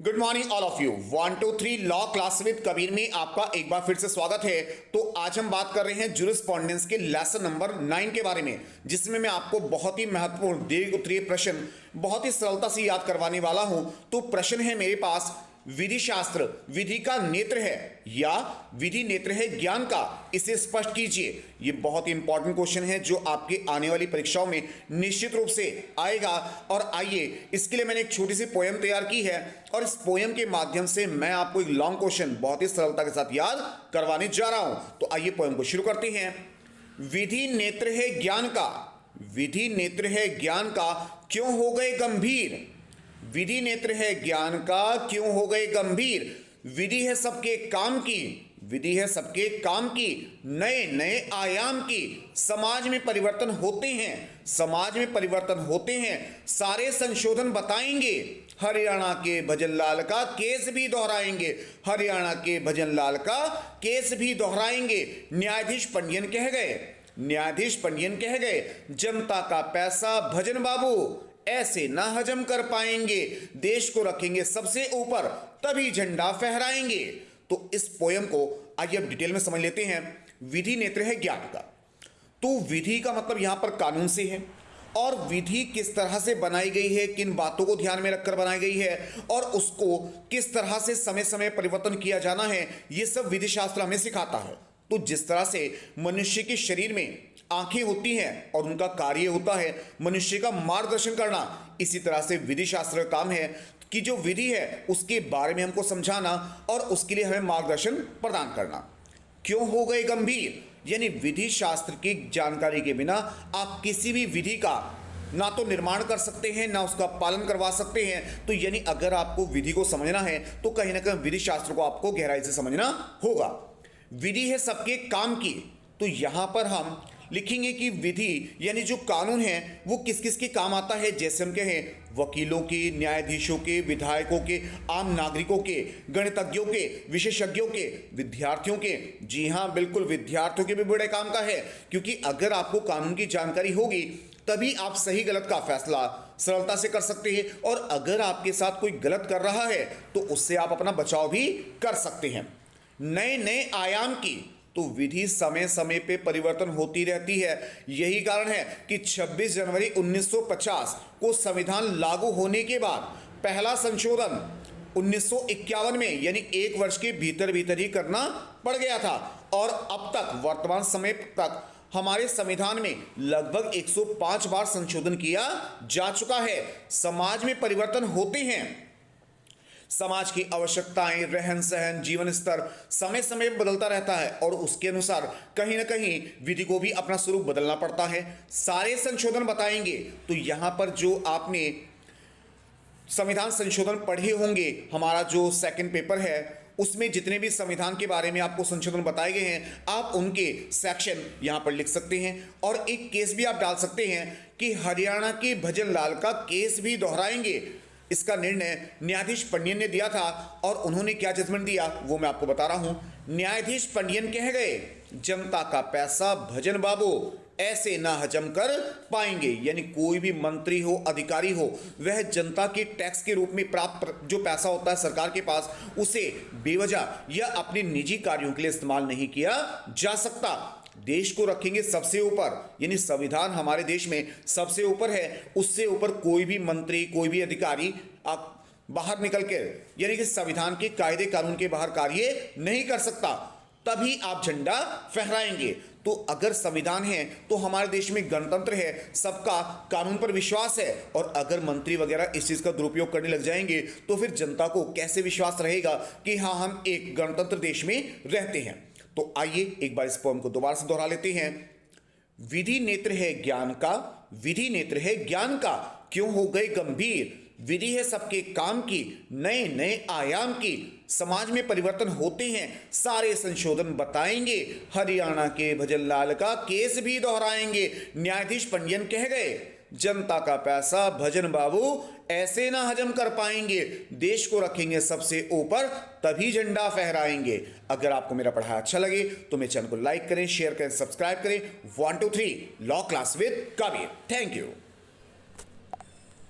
Good morning all of you. 1 2 3 law class with Kabir में आपका एक बार फिर से स्वागत है। तो आज हम बात कर रहे हैं जूरिस्प्रूडेंस के लेसन नंबर 9 के बारे में, जिसमें मैं आपको बहुत ही महत्वपूर्ण दीर्घ उत्तरीय प्रश्न बहुत ही सरलता से याद करवाने वाला हूं। तो प्रश्न है मेरे पास, विधि शास्त्र विधि का नेत्र है या विधि नेत्र है ज्ञान का, इसे स्पष्ट कीजिए। ये बहुत ही इंपॉर्टेंट क्वेश्चन है जो आपके आने वाली परीक्षाओं में निश्चित रूप से आएगा। और आइए, इसके लिए मैंने एक छोटी सी पोयम तैयार की है और इस पोयम के माध्यम से मैं आपको एक लॉन्ग क्वेश्चन बहुत ही सरलता के साथ याद करवाने जा रहा हूं। तो आइए पोयम को शुरू करते हैं। विधि नेत्र है ज्ञान का, विधि नेत्र है ज्ञान का, क्यों हो गए गंभीर। विधि नेत्र है ज्ञान का, क्यों हो गए गंभीर। विधि है सबके काम की, विधि है सबके काम की, नए नए आयाम की। समाज में परिवर्तन होते हैं, समाज में परिवर्तन होते हैं, सारे संशोधन बताएंगे। हरियाणा के भजनलाल का केस भी दोहराएंगे, हरियाणा के भजनलाल का केस भी दोहराएंगे। न्यायाधीश पंडियन कह गए, न्यायाधीश पंडियन कह गए, जनता का पैसा भजन बाबू ऐसे ना हजम कर पाएंगे। देश को रखेंगे सबसे ऊपर, तभी झंडा फहराएंगे। तो इस पोयम को आइए अब डिटेल में समझ लेते हैं। विधि नेत्र है ज्ञान का, तो विधि का मतलब यहां पर कानून से है, और विधि किस तरह से बनाई गई है, किन बातों को ध्यान में रखकर बनाई गई है, और उसको किस तरह से समय समय परिवर्तन किया जाना है, ये सब विधि शास्त्र हमें सिखाता है। तो जिस तरह से मनुष्य के शरीर में आंखें होती हैं और उनका कार्य होता है मनुष्य का मार्गदर्शन करना, इसी तरह से विधि शास्त्र का काम है कि जो विधि है उसके बारे में हमको समझाना और उसके लिए हमें मार्गदर्शन प्रदान करना। क्यों हो गए गंभीर, यानी विधि शास्त्र की जानकारी के बिना आप किसी भी विधि का ना तो निर्माण कर सकते हैं ना उसका पालन करवा सकते हैं। तो यानी अगर आपको विधि को समझना है तो कहीं ना कहीं विधि शास्त्र को आपको गहराई से समझना होगा। विधि है सबके काम की, तो यहां पर हम लिखेंगे कि विधि यानी जो कानून है वो किस किस के काम आता है। जैसे हम कहें वकीलों के, न्यायाधीशों के, विधायकों के, आम नागरिकों के, गणितज्ञों के, विशेषज्ञों के, विद्यार्थियों के। जी हाँ, बिल्कुल विद्यार्थियों के भी बड़े काम का है, क्योंकि अगर आपको कानून की जानकारी होगी तभी आप सही गलत का फैसला सरलता से कर सकते हैं, और अगर आपके साथ कोई गलत कर रहा है तो उससे आप अपना बचाव भी कर सकते हैं। नए नए आयाम की, तो विधि समय समय पे परिवर्तन होती रहती है। यही कारण है कि 26 जनवरी 1950 को संविधान लागू होने के बाद पहला संशोधन 1951 में यानी एक वर्ष के भीतर भीतर ही करना पड़ गया था, और अब तक वर्तमान समय तक हमारे संविधान में लगभग 105 बार संशोधन किया जा चुका है। समाज में परिवर्तन होते हैं, समाज की आवश्यकताएं, रहन सहन, जीवन स्तर समय समय पर बदलता रहता है, और उसके अनुसार कहीं ना कहीं विधि को भी अपना स्वरूप बदलना पड़ता है। सारे संशोधन बताएंगे, तो यहां पर जो आपने संविधान संशोधन पढ़े होंगे, हमारा जो सेकंड पेपर है उसमें जितने भी संविधान के बारे में आपको संशोधन बताए गए हैं, आप उनके सेक्शन यहां पर लिख सकते हैं। और एक केस भी आप डाल सकते हैं कि हरियाणा के भजनलाल का केस भी दोहराएंगे। इसका निर्णय न्यायाधीश पंडियन ने दिया था, और उन्होंने क्या जजमेंट दिया वो मैं आपको बता रहा हूं। न्यायाधीश पंडियन कह गए, जनता का पैसा भजन बाबू ऐसे ना हजम कर पाएंगे। यानी कोई भी मंत्री हो, अधिकारी हो, वह जनता के टैक्स के रूप में प्राप्त जो पैसा होता है सरकार के पास, उसे बेवजह या अपने निजी कार्यों के लिए इस्तेमाल नहीं किया जा सकता। देश को रखेंगे सबसे ऊपर, यानी संविधान हमारे देश में सबसे ऊपर है, उससे ऊपर कोई भी मंत्री, कोई भी अधिकारी बाहर निकल के यानी कि संविधान के कायदे कानून के बाहर कार्य नहीं कर सकता, तभी आप झंडा फहराएंगे। तो अगर संविधान है तो हमारे देश में गणतंत्र है, सबका कानून पर विश्वास है, और अगर मंत्री वगैरह इस चीज का दुरुपयोग करने लग जाएंगे तो फिर जनता को कैसे विश्वास रहेगा कि हाँ, हम एक गणतंत्र देश में रहते हैं। तो आइए एक बार इस पोयम को दोबारा से दोहरा लेते हैं। विधि नेत्र है ज्ञान का, विधि नेत्र है ज्ञान का, क्यों हो गए गंभीर। विधि है सबके काम की, नए नए आयाम की। समाज में परिवर्तन होते हैं, सारे संशोधन बताएंगे। हरियाणा के भजनलाल का केस भी दोहराएंगे। न्यायाधीश पंडियन कह गए, जनता का पैसा भजन बाबू ऐसे ना हजम कर पाएंगे। देश को रखेंगे सबसे ऊपर, तभी झंडा फहराएंगे। अगर आपको मेरा पढ़ाया अच्छा लगे तो मेरे चैनल को लाइक करें, शेयर करें, सब्सक्राइब करें। 1 2 3 law class with Kabir. Thank you.